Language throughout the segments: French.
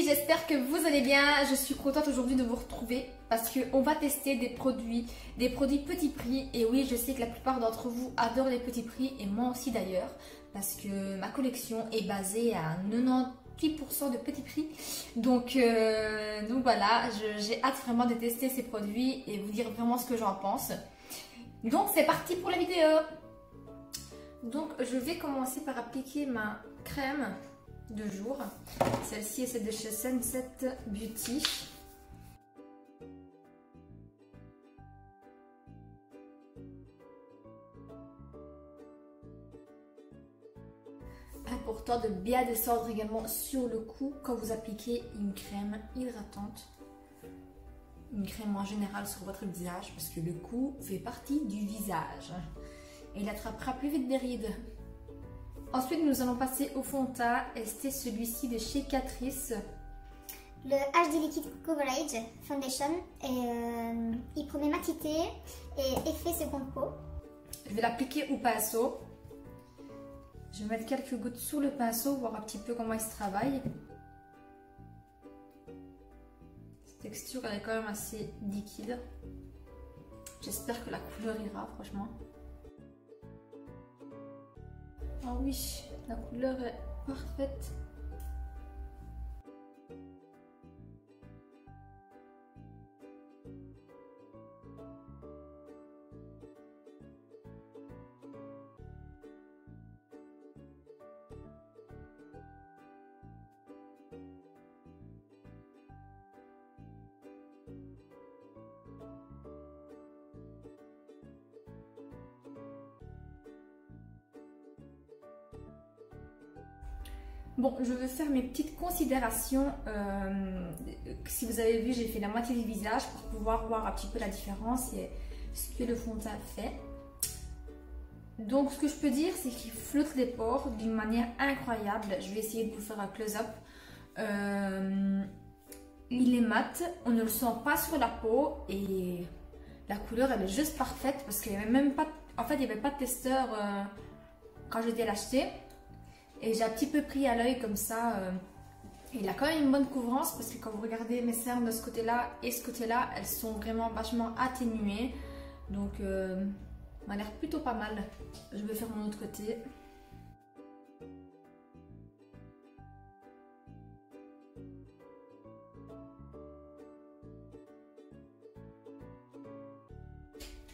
j'espère que vous allez bien. Je suis contente aujourd'hui de vous retrouver parce qu'on va tester des produits petits prix. Et oui, je sais que la plupart d'entre vous adorent les petits prix et moi aussi d'ailleurs parce que ma collection est basée à 98% de petits prix. Donc voilà, j'ai hâte vraiment de tester ces produits et vous dire vraiment ce que j'en pense. Donc c'est parti pour la vidéo. Donc je vais commencer par appliquer ma crème de jour. Celle-ci est celle de chez Sunset Beauty. Important de bien descendre également sur le cou quand vous appliquez une crème hydratante. Une crème en général sur votre visage parce que le cou fait partie du visage. Et il attrapera plus vite des rides. Ensuite, nous allons passer au fond de teint. Et c'est celui-ci de chez Catrice. Le HD Liquid Coverage Foundation. Et, il promet matité et effet seconde peau. Je vais l'appliquer au pinceau. Je vais mettre quelques gouttes sur le pinceau, voir un petit peu comment il se travaille. Cette texture, elle est quand même assez liquide. J'espère que la couleur ira, franchement. Ah oui, la couleur est parfaite. Bon, je vais faire mes petites considérations. Si vous avez vu, j'ai fait la moitié du visage pour pouvoir voir un petit peu la différence et ce que le fond de teint fait. Donc, ce que je peux dire, c'est qu'il flotte les pores d'une manière incroyable. Je vais essayer de vous faire un close-up. Il est mat, on ne le sent pas sur la peau et la couleur, elle est juste parfaite parce qu'il n'y avait même pas, en fait, il n'y avait pas de testeur quand j'ai été l'acheter. Et j'ai un petit peu pris à l'œil comme ça. Il a quand même une bonne couvrance parce que quand vous regardez mes cernes de ce côté-là et ce côté-là, elles sont vraiment vachement atténuées. Donc, ça a l'air plutôt pas mal. Je vais faire mon autre côté.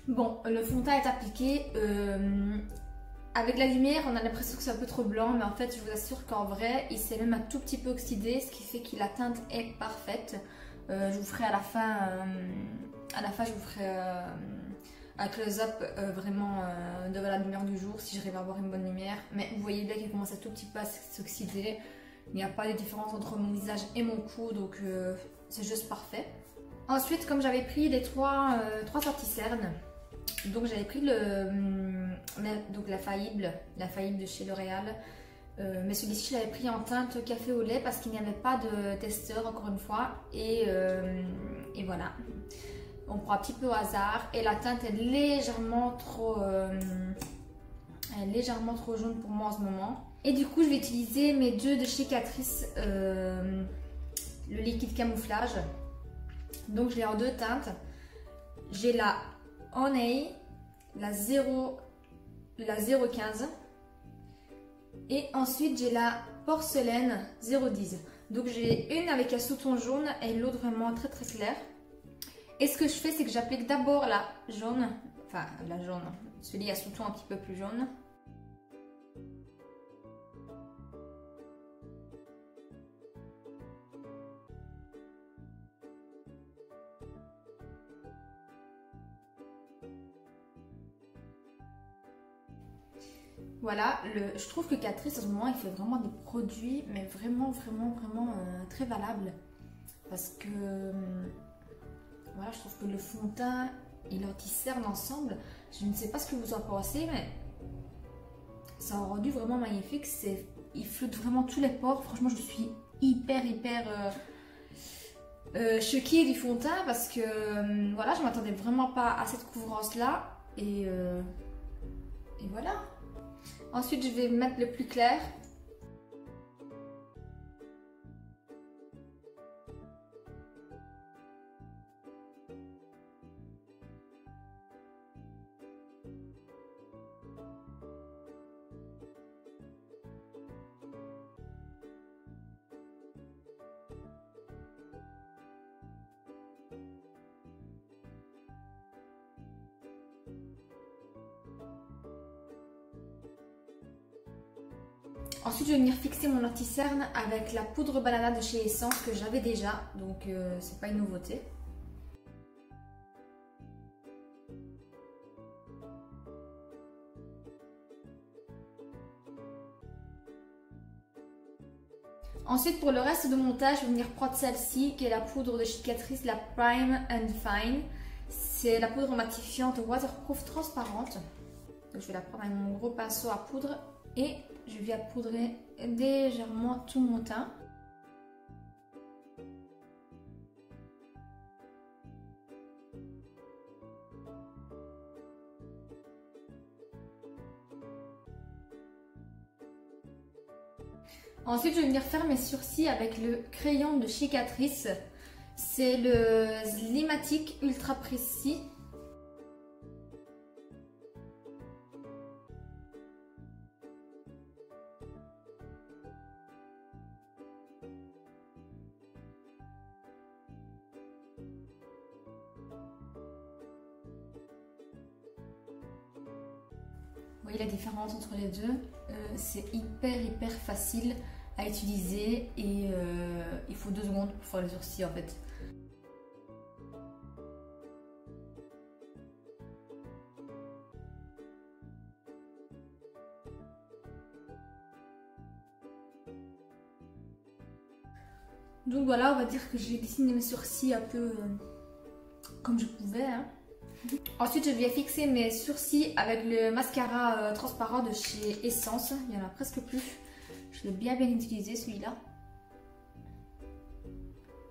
Bon, le fond de teint est appliqué. Avec la lumière, on a l'impression que c'est un peu trop blanc, mais en fait, je vous assure qu'en vrai, il s'est même un tout petit peu oxydé, ce qui fait que la teinte est parfaite. Je vous ferai à la fin, je vous ferai un close-up vraiment de la lumière du jour, si j'arrive à avoir une bonne lumière. Mais vous voyez bien qu'il commence un tout petit peu à s'oxyder. Il n'y a pas de différence entre mon visage et mon cou, donc c'est juste parfait. Ensuite, comme j'avais pris les trois sorties-cernes, donc j'avais pris la faillible de chez L'Oréal, mais celui-ci je l'avais pris en teinte café au lait parce qu'il n'y avait pas de testeur encore une fois et voilà, on prend un petit peu au hasard et la teinte est légèrement trop jaune pour moi en ce moment et du coup je vais utiliser mes deux de chez Catrice, le liquide camouflage. Donc je l'ai en deux teintes, j'ai la Honey, la 015 et ensuite j'ai la Porcelaine 010. Donc j'ai une avec un sous-ton jaune et l'autre vraiment très très clair. Et ce que je fais, c'est que j'applique d'abord la jaune, enfin la jaune, celui à sous-ton un petit peu plus jaune. Voilà, je trouve que Catrice en ce moment il fait vraiment des produits mais vraiment très valables parce que voilà, je trouve que le fond de teint et l'anti-cerne ensemble, je ne sais pas ce que vous en pensez mais ça a rendu vraiment magnifique. Il flotte vraiment tous les pores, franchement je suis hyper choquée du fond de teint parce que voilà, je m'attendais vraiment pas à cette couvrance là et voilà. Ensuite, je vais mettre le plus clair. Ensuite, je vais venir fixer mon anti-cerne avec la poudre banana de chez Essence que j'avais déjà, donc c'est pas une nouveauté. Ensuite, pour le reste de mon montage, je vais venir prendre celle-ci qui est la poudre de cicatrice, la Prime and Fine. C'est la poudre matifiante waterproof transparente. Donc, je vais la prendre avec mon gros pinceau à poudre et je viens poudrer légèrement tout mon teint. Ensuite, je vais venir faire mes sourcils avec le crayon de cicatrice. C'est le Slimatic Ultra Précis. Vous voyez la différence entre les deux, c'est hyper facile à utiliser et il faut 2 secondes pour faire les sourcils en fait. Donc voilà, on va dire que j'ai dessiné mes sourcils un peu comme je pouvais. Hein. Ensuite, je viens fixer mes sourcils avec le mascara transparent de chez Essence. Il n'y en a presque plus. Je l'ai bien utilisé celui-là.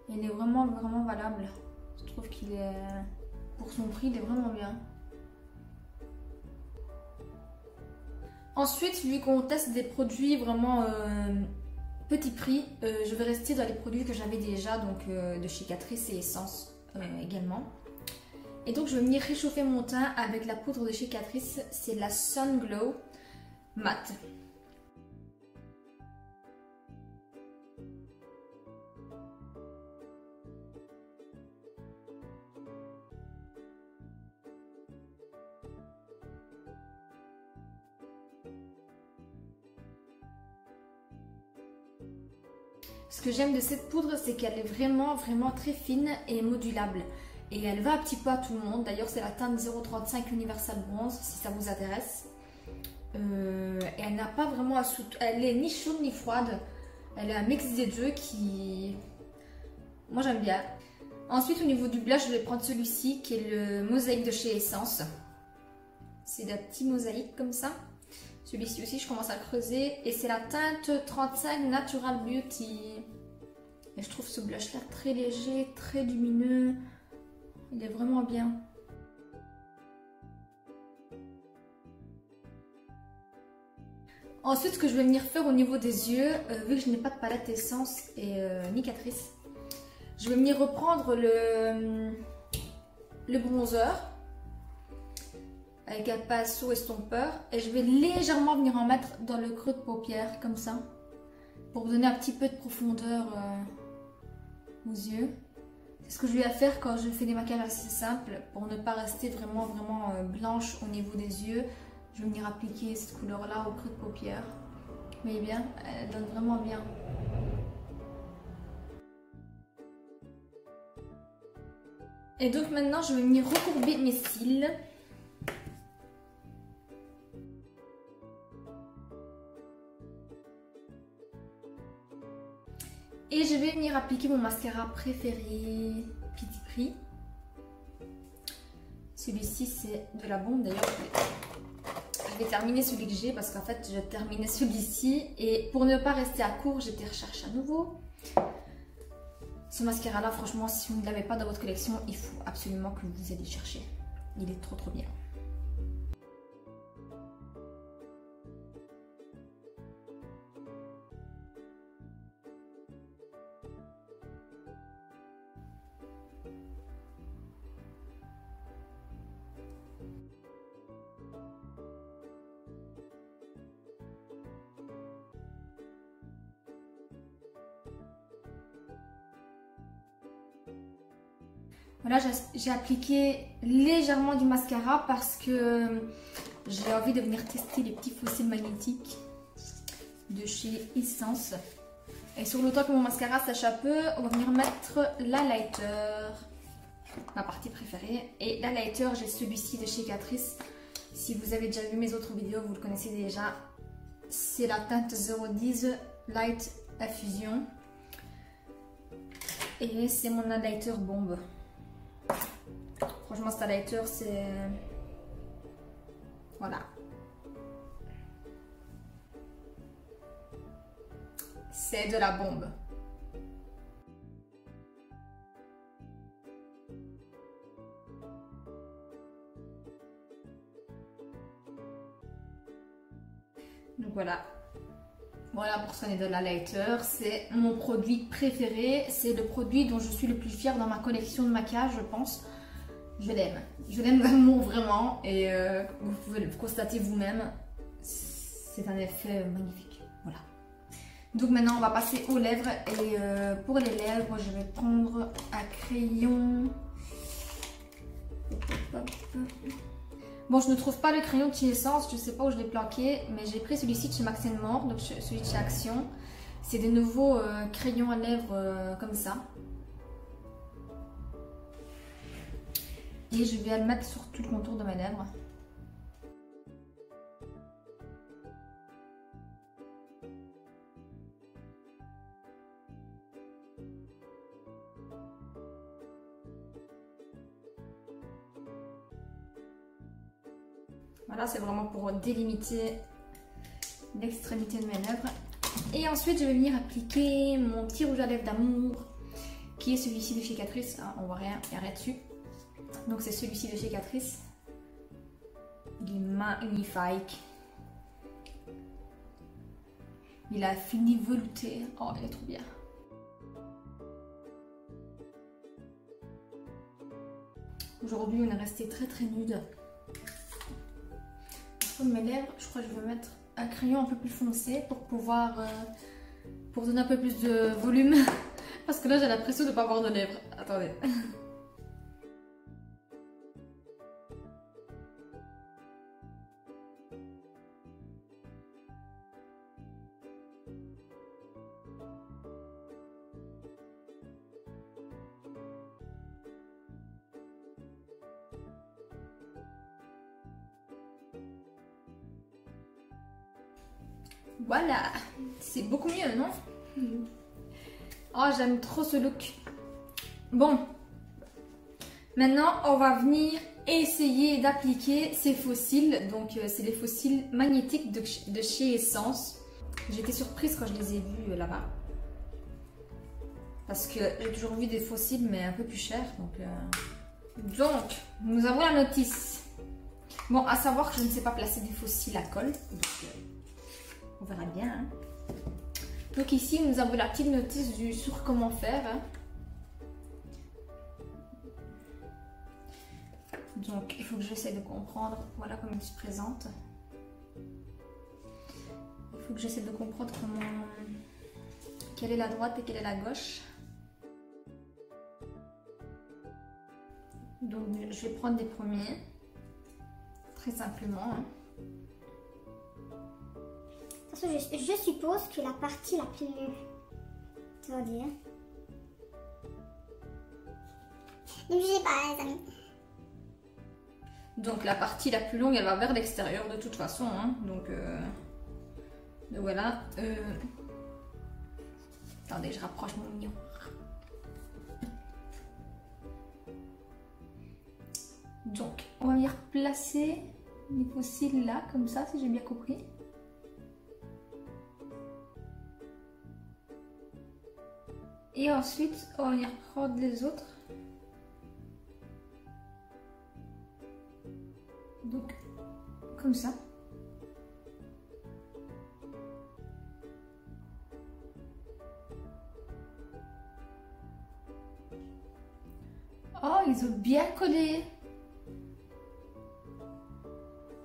Il est vraiment valable. Je trouve qu'il est, pour son prix, il est vraiment bien. Ensuite, vu qu'on teste des produits vraiment petit prix, je vais rester dans les produits que j'avais déjà, donc de chez Catrice et Essence également. Et donc je vais venir réchauffer mon teint avec la poudre de chez Catrice, c'est la Sun Glow Matte. Ce que j'aime de cette poudre, c'est qu'elle est vraiment très fine et modulable. Et elle va un petit peu à tout le monde. D'ailleurs, c'est la teinte 035 Universal Bronze, si ça vous intéresse. Et elle n'a pas vraiment à elle est ni chaude ni froide. Elle est un mix des deux qui... moi, j'aime bien. Ensuite, au niveau du blush, je vais prendre celui-ci, qui est le Mosaïque de chez Essence. C'est des petits mosaïques comme ça. Celui-ci aussi, je commence à creuser. Et c'est la teinte 35 Natural Beauty. Et je trouve ce blush-là très léger, très lumineux. Il est vraiment bien. Ensuite, ce que je vais venir faire au niveau des yeux, vu que je n'ai pas de palette Essence et ni Catrice, je vais venir reprendre le bronzer avec un pinceau estompeur et je vais légèrement venir en mettre dans le creux de paupière comme ça pour donner un petit peu de profondeur aux yeux. C'est ce que je vais faire quand je fais des maquillages assez simples pour ne pas rester vraiment blanche au niveau des yeux. Je vais venir appliquer cette couleur là au creux de paupière. Vous voyez bien, elle donne vraiment bien. Et donc maintenant je vais venir recourber mes cils. Et je vais venir appliquer mon mascara préféré, Petit Prix. Celui-ci c'est de la bombe d'ailleurs. Je vais terminer celui que j'ai parce qu'en fait je terminais celui-ci. Et pour ne pas rester à court, j'ai été rechercher à nouveau. Ce mascara là, franchement, si vous ne l'avez pas dans votre collection, il faut absolument que vous alliez chercher. Il est trop bien. Voilà, j'ai appliqué légèrement du mascara parce que j'ai envie de venir tester les petits fossiles magnétiques. de chez Essence. Et sur le temps que mon mascara sèche un peu, on va venir mettre l'highlighter, ma partie préférée. Et l'highlighter, j'ai celui-ci de chez Catrice. Si vous avez déjà vu mes autres vidéos, vous le connaissez déjà. C'est la teinte 010 Light Infusion. Et c'est mon highlighter bombe. Franchement, cet highlighter, c'est... Voilà. C'est de la bombe. Donc voilà. Voilà pour soigner de l'highlighter. C'est mon produit préféré. C'est le produit dont je suis le plus fière dans ma collection de maquillage, je pense. Je l'aime. Je l'aime d'amour vraiment. Et vous pouvez le constater vous-même. C'est un effet magnifique. Voilà. Donc maintenant on va passer aux lèvres. Et pour les lèvres, je vais prendre un crayon. Bon, je ne trouve pas le crayon de chez Essence, je ne sais pas où je l'ai planqué, mais j'ai pris celui-ci de chez Max & More, donc celui de chez Action. C'est des nouveaux crayons à lèvres comme ça. Et je vais le mettre sur tout le contour de mes lèvres. Voilà, c'est vraiment pour délimiter l'extrémité de mes lèvres. Et ensuite, je vais venir appliquer mon petit rouge à lèvres d'amour, qui est celui-ci de chez Catrice. Hein, on voit rien, il n'y a rien dessus. Donc c'est celui-ci de chez Catrice. Il est magnifique. Il a fini velouté. Oh, il est trop bien. Aujourd'hui, on est resté très nude. Pour mes lèvres, je crois que je vais mettre un crayon un peu plus foncé pour pouvoir pour donner un peu plus de volume. Parce que là, j'ai l'impression de ne pas avoir de lèvres. Attendez. Voilà, c'est beaucoup mieux, non? Oh, j'aime trop ce look. Bon, maintenant, on va venir essayer d'appliquer ces faux cils. Donc, c'est les faux cils magnétiques de chez Essence. J'étais surprise quand je les ai vus là-bas. Parce que j'ai toujours vu des faux cils, mais un peu plus chers. Donc, nous avons la notice. Bon, à savoir que je ne sais pas placer des faux cils à colle. Donc, on verra bien. Hein. Donc ici, nous avons la petite notice sur comment faire. Hein. Donc, il faut que j'essaie de comprendre. Voilà comment il se présente. Il faut que j'essaie de comprendre comment... quelle est la droite et quelle est la gauche. Donc, je vais prendre des premiers. Très simplement. Hein. Je suppose que la partie la plus... Tu vas dire. Ne jugez pas, les amis. Donc la partie la plus longue, elle va vers l'extérieur de toute façon. Hein. Donc voilà. Attendez, je rapproche mon mignon. Donc, on va venir placer les faux cils là, comme ça, si j'ai bien compris. Et ensuite, on va venir prendre les autres. Donc, comme ça. Oh, ils ont bien collé.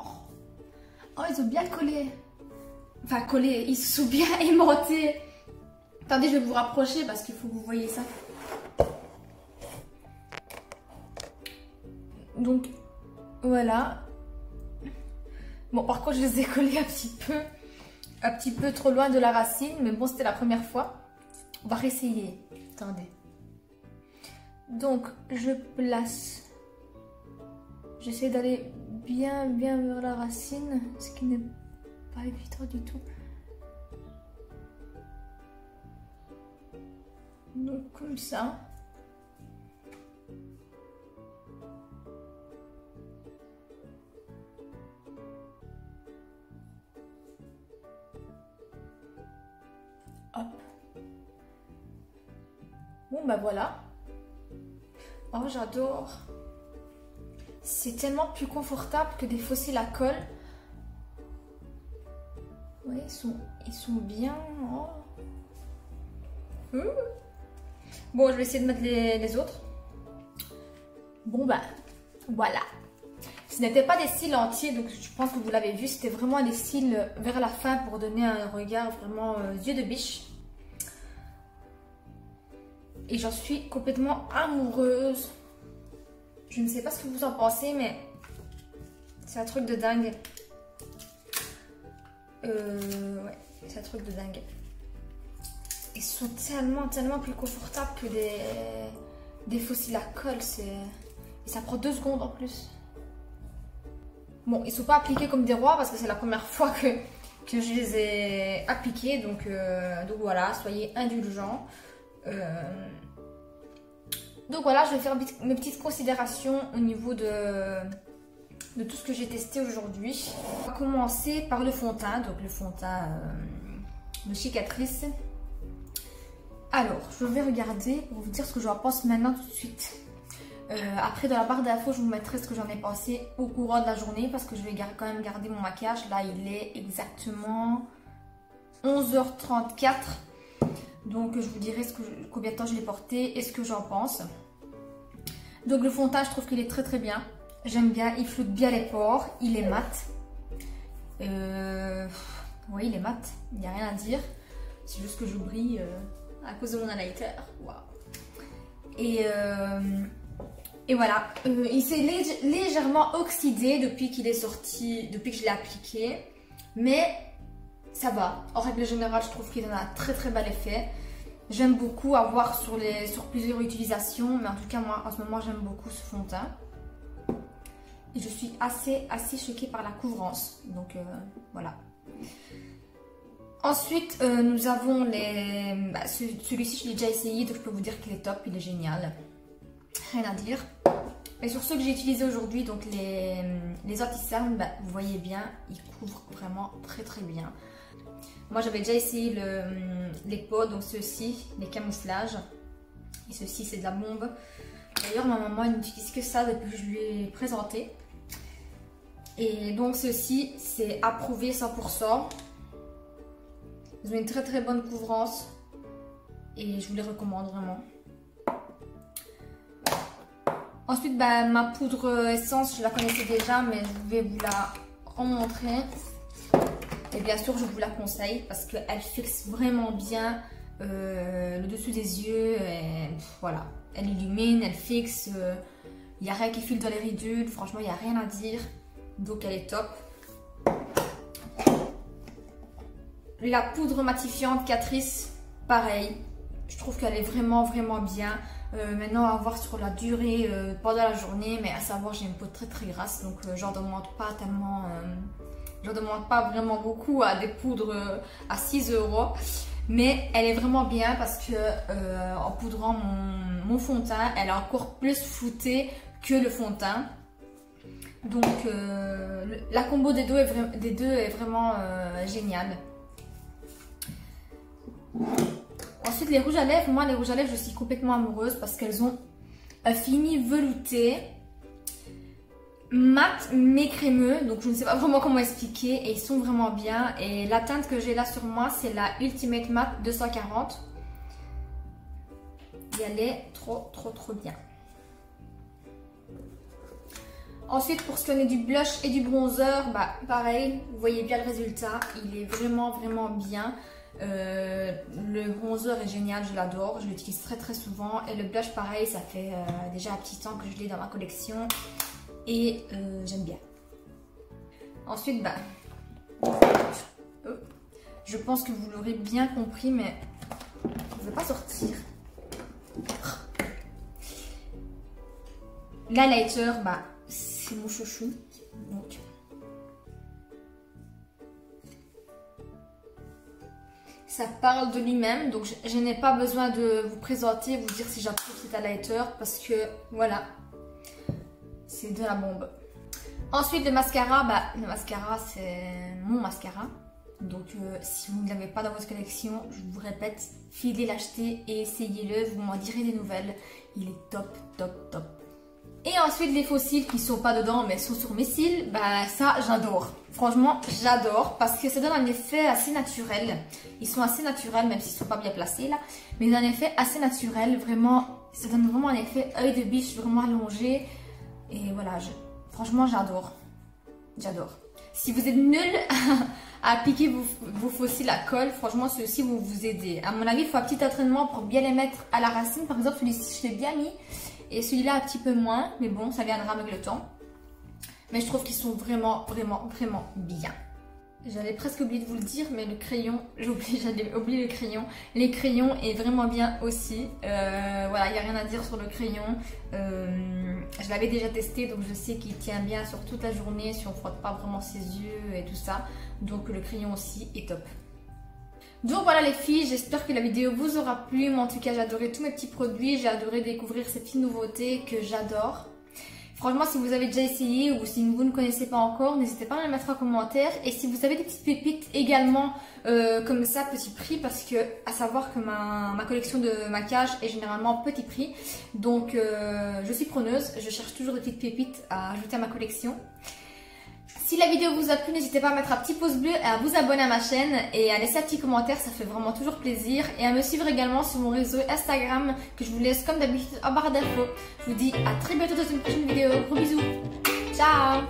Oh, ils ont bien collé. Enfin, collé, ils se sont bien aimantés. Attendez, je vais vous rapprocher parce qu'il faut que vous voyez ça. Donc, voilà. Bon, par contre, je les ai collés un petit peu. un petit peu trop loin de la racine, mais bon, c'était la première fois. On va réessayer. Attendez. Donc, je place. J'essaie d'aller bien vers la racine, ce qui n'est pas évident du tout. Donc, comme ça. Hop. Bon, bah voilà. Oh, j'adore. C'est tellement plus confortable que des fossiles à colle. Oui, ils sont bien. Oh. Bon, je vais essayer de mettre les autres. Bon, bah, voilà. Ce n'était pas des cils entiers, donc je pense que vous l'avez vu. C'était vraiment des cils vers la fin pour donner un regard vraiment yeux de biche. Et j'en suis complètement amoureuse. Je ne sais pas ce que vous en pensez, mais c'est un truc de dingue. Ouais, c'est un truc de dingue. Ils sont tellement plus confortables que des fossiles à colle. Et ça prend 2 secondes en plus. Bon, ils ne sont pas appliqués comme des rois parce que c'est la première fois que je les ai appliqués. Donc voilà, soyez indulgents. Donc voilà, je vais faire mes petites considérations au niveau de tout ce que j'ai testé aujourd'hui. On va commencer par le fond de teint. Donc le fond de teint de chez Catrice. Alors, je vais regarder pour vous dire ce que j'en pense maintenant tout de suite. Après, dans la barre d'infos, je vous mettrai ce que j'en ai pensé au courant de la journée parce que je vais quand même garder mon maquillage. Là, il est exactement 11h34. Donc, je vous dirai combien de temps je l'ai porté et ce que j'en pense. Donc, le fond de teint, je trouve qu'il est très bien. J'aime bien, il floute bien les pores, il est mat. Oui, il est mat, il n'y a rien à dire. C'est juste que je brille à cause de mon highlighter. Wow. Et voilà, il s'est légèrement oxydé depuis qu'il est sorti, depuis que je l'ai appliqué. Mais ça va. En règle générale, je trouve qu'il en a un très bel effet. J'aime beaucoup avoir sur plusieurs utilisations. Mais en tout cas, moi, en ce moment, j'aime beaucoup ce fond de teint. Et je suis assez choquée par la couvrance. Donc, voilà. Ensuite, nous avons celui-ci, je l'ai déjà essayé. Donc, je peux vous dire qu'il est top. Il est génial. Rien à dire. Et sur ceux que j'ai utilisés aujourd'hui, donc les anti-cernes, vous voyez bien, ils couvrent vraiment très bien. Moi, j'avais déjà essayé les pots, donc ceux-ci, les camouflages. Et ceux-ci, c'est de la bombe. D'ailleurs, ma maman, elle n'utilise que ça depuis que je lui ai présenté. Et donc, ceux-ci, c'est approuvé 100%. Ils ont une très bonne couvrance. Et je vous les recommande vraiment. Ensuite, ma poudre essence, je la connaissais déjà, mais je vais vous la remontrer. Et bien sûr, je vous la conseille parce qu'elle fixe vraiment bien le dessus des yeux. Et voilà, elle illumine, elle fixe. Il n'y a rien qui file dans les ridules. Franchement, il n'y a rien à dire. Donc, elle est top. La poudre matifiante Catrice, pareil. Je trouve qu'elle est vraiment bien. Maintenant, à voir sur la durée pendant la journée, mais à savoir, j'ai une peau très grasse, donc j'en demande pas tellement. Je demande pas vraiment beaucoup à des poudres à 6 €. Mais elle est vraiment bien parce que en poudrant mon fond de teint, elle est encore plus floutée que le fond de teint. Donc la combo des deux est vraiment géniale. Ensuite, les rouges à lèvres. Moi, les rouges à lèvres, je suis complètement amoureuse parce qu'elles ont un fini velouté, mat mais crémeux. Donc, je ne sais pas vraiment comment expliquer. Et ils sont vraiment bien. Et la teinte que j'ai là sur moi, c'est la Ultimate Matte 240. Et elle est trop bien. Ensuite, pour ce qui est du blush et du bronzer, pareil, vous voyez bien le résultat. Il est vraiment bien. Le bronzer est génial, je l'adore, je l'utilise très souvent. Et le blush pareil, ça fait déjà un petit temps que je l'ai dans ma collection et j'aime bien. Ensuite Je pense que vous l'aurez bien compris, mais je ne vais pas sortir. L'highlighter, bah, c'est mon chouchou. Donc, ça parle de lui-même, donc je n'ai pas besoin de vous présenter, vous dire si j'approuve cet highlighter, parce que voilà, c'est de la bombe. Ensuite, le mascara, bah, le mascara, c'est mon mascara. Donc, si vous ne l'avez pas dans votre collection, je vous répète, filez l'acheter et essayez-le, vous m'en direz des nouvelles. Il est top, top, top. Et ensuite, les faux cils qui sont pas dedans, mais sont sur mes cils, bah ça, j'adore. Franchement, j'adore parce que ça donne un effet assez naturel. Ils sont assez naturels, même s'ils ne sont pas bien placés là. Mais un effet assez naturel, vraiment, ça donne vraiment un effet œil de biche, vraiment allongé. Et voilà, franchement, j'adore. J'adore. Si vous êtes nul à appliquer vos faux cils à colle, franchement, ceux-ci vont vous aider. À mon avis, il faut un petit entraînement pour bien les mettre à la racine. Par exemple, celui-ci, je l'ai bien mis. Et celui-là, un petit peu moins. Mais bon, ça viendra avec le temps. Mais je trouve qu'ils sont vraiment, vraiment, vraiment bien. J'avais presque oublié de vous le dire, mais le crayon, j'avais oublié le crayon. Les crayons est vraiment bien aussi. Voilà, il n'y a rien à dire sur le crayon. Je l'avais déjà testé, donc je sais qu'il tient bien sur toute la journée, si on ne frotte pas vraiment ses yeux et tout ça. Donc le crayon aussi est top. Donc voilà les filles, j'espère que la vidéo vous aura plu. Moi en tout cas, j'ai adoré tous mes petits produits. J'ai adoré découvrir ces petites nouveautés que j'adore. Franchement, si vous avez déjà essayé ou si vous ne connaissez pas encore, n'hésitez pas à me mettre en commentaire. Et si vous avez des petites pépites également comme ça, petit prix, parce que à savoir que ma collection de maquillage est généralement petit prix. Donc je suis preneuse, je cherche toujours des petites pépites à ajouter à ma collection. Si la vidéo vous a plu, n'hésitez pas à mettre un petit pouce bleu et à vous abonner à ma chaîne et à laisser un petit commentaire, ça fait vraiment toujours plaisir. Et à me suivre également sur mon réseau Instagram que je vous laisse comme d'habitude en barre d'infos. Je vous dis à très bientôt dans une prochaine vidéo. Gros bisous. Ciao.